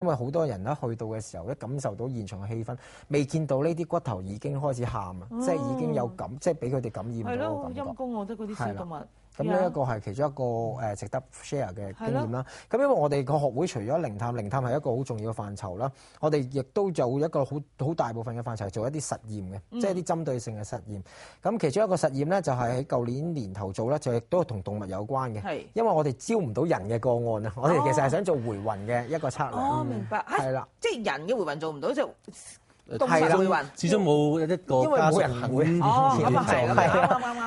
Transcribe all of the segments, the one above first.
因為好多人一去到嘅時候，一感受到現場嘅氣氛，未見到呢啲骨頭已經開始喊啊，即係已經有即係俾佢哋感染到個感覺。陰公，我覺得嗰啲小動物。咁呢一個係其中一個值得 share 嘅經驗啦。咁因為我哋個學會除咗靈探係一個好重要嘅範疇啦，我哋亦都有一個好大部分嘅範疇做一啲實驗嘅，即係一啲針對性嘅實驗。咁其中一個實驗咧就係喺舊年年頭做啦，就亦都係同動物有關嘅。因為我哋招唔到人嘅個案啊，我哋其實係想做回魂嘅一個測量。明白。係啦，即係人嘅回魂做唔到就。動物回魂，始終冇一個因為冇人會咁啊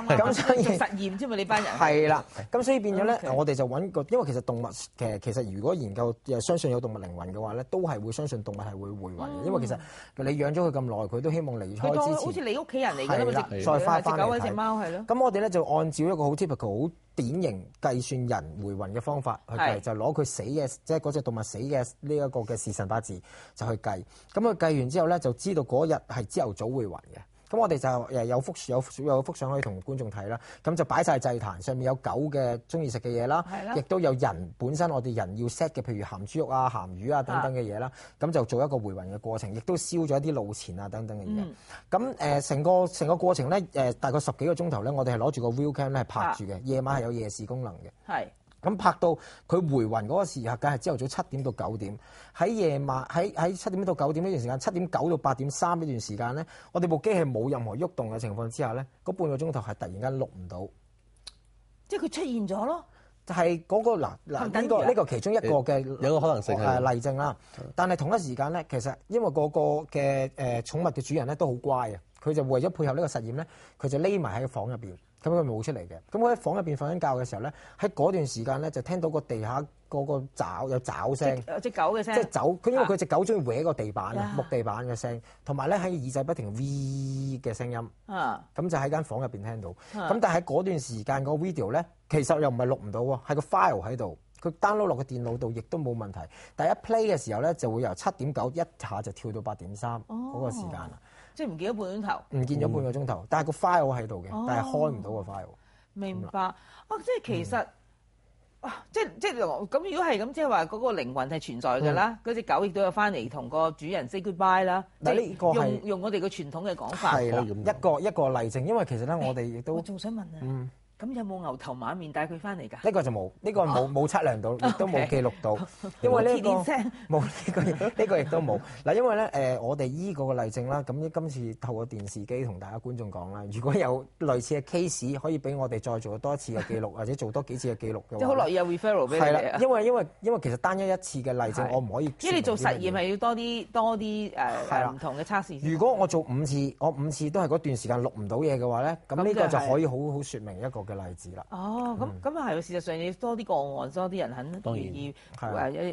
係，咁所以做實驗啫嘛，呢班人係啦，咁所以變咗咧，我哋就揾個，因為其實動物其實如果研究相信有動物靈魂嘅話咧，都係會相信動物係會回魂嘅，因為其實你養咗佢咁耐，佢都希望離開之前，好似你屋企人嚟㗎啦，再翻嚟隻狗隻貓係咯。咁我哋咧就按照一個好 typical 好典型計算人回魂嘅方法去計，就攞佢死嘅，即係嗰隻動物死嘅呢一個嘅時辰八字就去計。咁佢計完之後咧，就知道嗰日係朝頭早回魂嘅。咁我哋就有幅相可以同觀眾睇啦。咁就擺晒祭壇，上面有狗嘅中意食嘅嘢啦，亦都有人本身我哋人要 set 嘅，譬如鹹豬肉啊、鹹魚啊等等嘅嘢啦。咁就做一個回魂嘅過程，亦都燒咗一啲路錢啊等等嘅嘢。咁成個過程咧，大概10幾個鐘頭咧，我哋係攞住個 view cam 咧係拍住嘅，夜晚係有夜視功能嘅。係。咁拍到佢回魂嗰個時刻，梗係朝頭早7點到9點。喺夜晚喺7點到9點呢段時間，7點9到8點3呢段時間咧，我哋部機係冇任何喐動嘅情況之下咧，嗰半個鐘頭係突然間錄唔到，即係佢出現咗咯。就係嗰個呢個其中一個嘅有個可能性係例證啦。但係同一時間咧，其實因為嗰個嘅寵物嘅主人咧都好乖啊，佢就為咗配合呢個實驗咧，佢就匿埋喺個房入邊。咁佢冇出嚟嘅，咁我喺房入邊瞓緊覺嘅時候咧，喺嗰段時間咧就聽到個地下嗰個有爪聲，隻狗嘅聲，即係走。佢因為佢隻狗中意搲個地板啊，木地板嘅聲，同埋咧喺耳仔不停 V 嘅聲音。咁就喺間房入邊聽到。咁但係喺嗰段時間個 video 咧，其實又唔係錄唔到喎，係個 file 喺度，佢 download 落個電腦度亦都冇問題。但係一 play 嘅時候咧，就會由7點9一下就跳到8點3嗰個時間啦。即係唔見咗半個鐘頭，唔見咗半個鐘頭，但係個 file 喺度嘅，但係開唔到個 file。明白。即係其實，即係咁。如果係咁，即係話嗰個靈魂係存在㗎啦。嗰隻狗亦都有翻嚟同個主人 say goodbye 啦。嗱，呢個係用我哋嘅傳統嘅講法，係啦，一個例證。因為其實咧，我哋亦都我仲想問啊。咁有冇牛頭馬面帶佢翻嚟㗎？呢個就冇，呢個冇測量到，亦都冇記錄到。因為呢個冇呢個亦都冇。嗱，因為咧我哋依個嘅例證啦，咁今次透過電視機同大家觀眾講啦，如果有類似嘅 case 可以俾我哋再做多一次嘅記錄，或者做多幾次嘅記錄嘅話，即係好樂意有 referral 俾你哋。係啦，因為其實單一次嘅例證我唔可以。因為你做實驗係要多啲唔同嘅測試。如果我做5次，我5次都係嗰段時間錄唔到嘢嘅話咧，咁呢個就可以好説明一個嘅例子啦。咁啊係，事實上你多啲個案，多啲人肯願意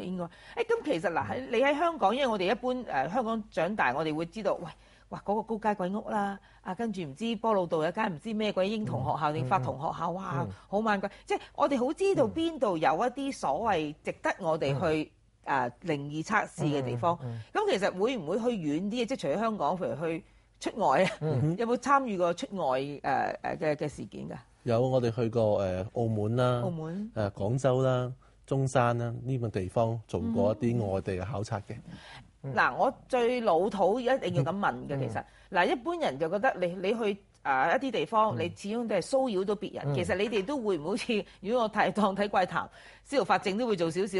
應該。咁其實嗱，你喺香港，因為我哋一般香港長大，我哋會知道，哇嗰個高街鬼屋啦，跟住唔知波老道有間唔知咩鬼英童學校定法童學校，哇好猛鬼，即係我哋好知道邊度有一啲所謂值得我哋去靈異測試嘅地方。咁其實會唔會去遠啲？即係除咗香港，譬如去出外啊，有冇參與過出外嘅事件㗎？有，我哋去過澳門啦、廣州啦、中山啦呢個地方做過一啲外地嘅考察嘅。嗱，我最老土一定要咁問嘅，其實嗱，一般人就覺得你去一啲地方，你始終都係騷擾到別人。其實你哋都會唔好似，如果我睇怪談，司徒法正都會做少少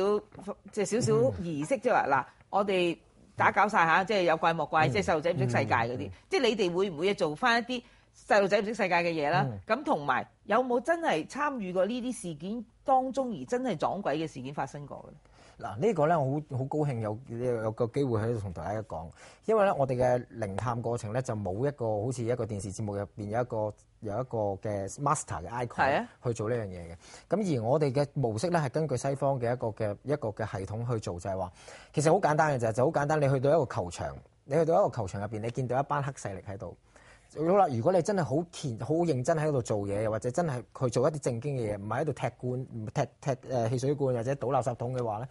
儀式，即係話嗱，我哋打攪晒下，即係有怪莫怪，即係細路仔唔識世界嗰啲。即係你哋會唔會做翻一啲細路仔唔識世界嘅嘢啦？咁同埋有冇真係參與過呢啲事件當中而真係撞鬼嘅事件發生過嘅？嗱，呢個咧我好高興有個機會喺度同大家講，因為咧我哋嘅靈探過程咧就冇一個好似一個電視節目入邊有一個嘅 master 嘅 icon 去做呢樣嘢嘅。咁而我哋嘅模式咧係根據西方嘅一個嘅系統去做，就係話其實好簡單嘅就好簡單。你去到一個球場，入邊，你見到一班黑勢力喺度。好啦，如果你真係好認真喺度做嘢，又或者真係去做一啲正經嘅嘢，唔係喺度踢罐、踢汽水罐或者倒垃圾桶嘅話咧，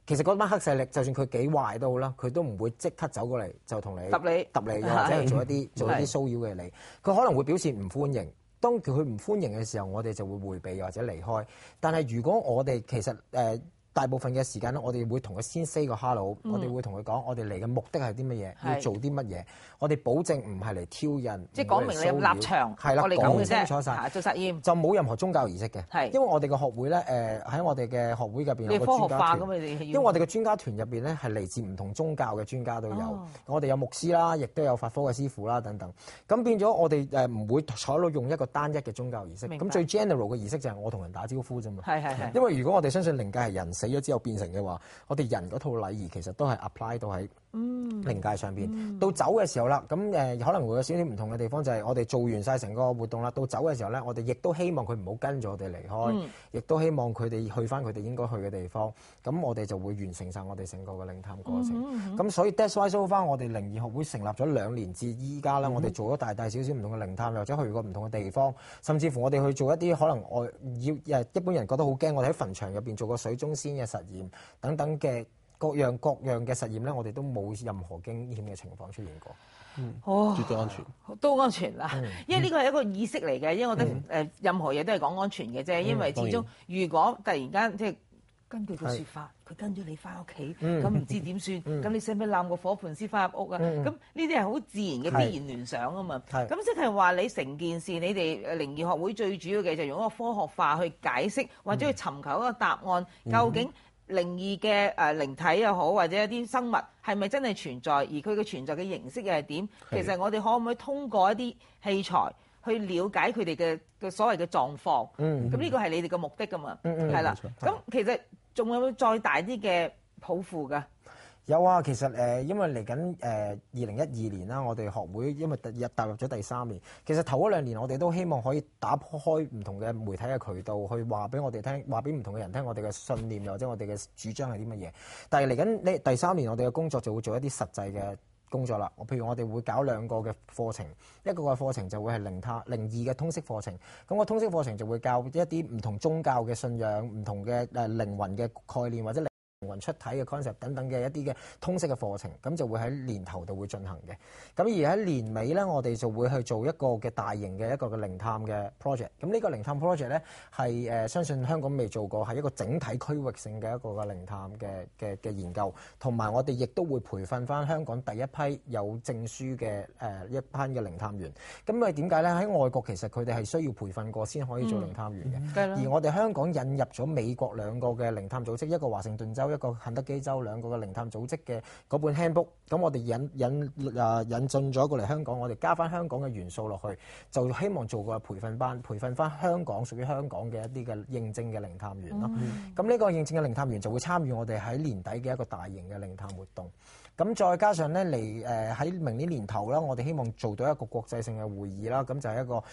其實嗰班黑勢力就算佢幾壞都好啦，佢都唔會即刻走過嚟就同你揼你，或者去做一啲騷擾嘅你。佢可能會表示唔歡迎。當佢唔歡迎嘅時候，我哋就會迴避或者離開。但係如果我哋其實大部分嘅時間咧，我哋會同佢先 say 個 hello，我哋會同佢講我哋嚟嘅目的係啲乜嘢，要做啲乜嘢，我哋保證唔係嚟挑釁，即係講明你有立場，係啦，講清楚晒，做實驗就冇任何宗教儀式嘅，係因為我哋嘅學會咧喺我哋嘅學會入邊有個專家團，因為我哋嘅專家團入邊咧係嚟自唔同宗教嘅專家都有，我哋有牧師啦，亦都有法科嘅師傅啦等等，咁變咗我哋唔會採用一個單一嘅宗教儀式，咁最 general 嘅儀式就係我同人打招呼啫嘛，係，因為如果我哋相信靈界係人死咗之後變成嘅話，我哋人嗰套禮儀其實都係 apply 到喺靈界上邊。到走嘅時候啦，咁可能會有少少唔同嘅地方，就係我哋做完晒成個活動啦，到走嘅時候咧，我哋亦都希望佢唔好跟住我哋離開，亦都希望佢哋去翻佢哋應該去嘅地方。咁我哋就會完成晒我哋成個嘅靈探過程。咁所以 that's why so far 我哋靈異學會成立咗2年至依家啦，我哋做咗大大小小唔同嘅靈探，或者去過唔同嘅地方，甚至乎我哋去做一啲可能一般人覺得好驚，我哋喺墳場入邊做過水中仙嘅實驗等等嘅各樣嘅實驗咧，我哋都冇任何驚險嘅情況出現過。絕對安全，都安全啦。因為呢個係一個意識嚟嘅，因為我覺得任何嘢都係講安全嘅啫。因為始終如果突然間即係根據個説法，佢跟咗你翻屋企，咁唔知點算？咁你使唔使攬個火盆先翻入屋啊？咁呢啲係好自然嘅必然聯想啊嘛。咁即係話你成件事，你哋靈異學會最主要嘅就係用一個科學化去解釋，或者去尋求一個答案，究竟靈異嘅靈體又好，或者一啲生物係咪真係存在，而佢嘅存在嘅形式又係點？其實我哋可唔可以通過一啲器材去了解佢哋嘅所謂嘅狀況？咁呢個係你哋嘅目的㗎嘛？係啦。咁其實仲有冇再大啲嘅抱負㗎？有啊，其實因為嚟緊2012年啦，我哋學會因為踏入咗第3年，其實頭嗰2年我哋都希望可以打開唔同嘅媒體嘅渠道，去話俾我哋聽，話俾唔同嘅人聽我哋嘅信念或者我哋嘅主張係啲乜嘢。但係嚟緊呢第3年，我哋嘅工作就會做一啲實際嘅工作啦。譬如我哋會搞2個嘅課程，一個嘅課程就會係靈異嘅通識課程。咁個通識課程就會教一啲唔同宗教嘅信仰、唔同嘅靈魂嘅概念或者靈魂出體嘅 concept 等等嘅一啲嘅通識嘅課程，咁就會喺年頭度會進行嘅。咁而喺年尾咧，我哋就會去做一個嘅大型嘅一個嘅靈探嘅 project。咁呢個靈探 project 咧係相信香港未做過，係一個整體區域性嘅一個嘅靈探嘅研究，同埋我哋亦都會培訓翻香港第一批有證書嘅一班嘅靈探員。咁因為點解咧？喺外國其實佢哋係需要培訓過先可以做靈探員嘅。而我哋香港引入咗美國2個嘅靈探組織，一個華盛頓州，一個肯德基州，2個嘅靈探組織嘅嗰本 handbook， 咁我哋引進咗過嚟香港，我哋加翻香港嘅元素落去，就希望做個培訓班，培訓翻香港屬於香港嘅一啲嘅認證嘅靈探員咯。咁呢個認證嘅靈探員就會參與我哋喺年底嘅一個大型嘅靈探活動。咁再加上咧喺明年年頭啦，我哋希望做到一個國際性嘅會議啦。咁就係一個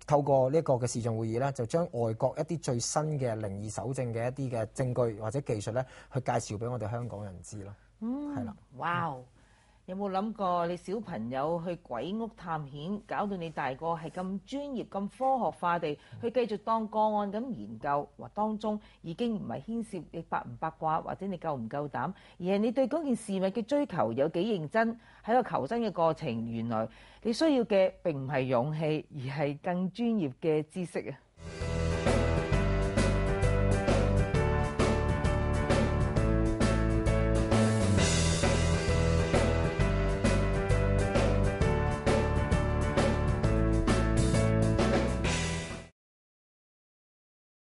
透過呢個嘅視像會議啦，就將外國一啲最新嘅靈異搜證嘅一啲嘅證據或者技術咧，去介紹俾我哋香港人知咯。係啦。哇！有冇諗過你小朋友去鬼屋探險，搞到你大個係咁專業、咁科學化地去繼續當個案咁研究？話當中已經唔係牽涉你八唔八卦，或者你夠唔夠膽，而係你對嗰件事物嘅追求有幾認真。喺個求真嘅過程，原來你需要嘅並唔係勇氣，而係更專業嘅知識啊！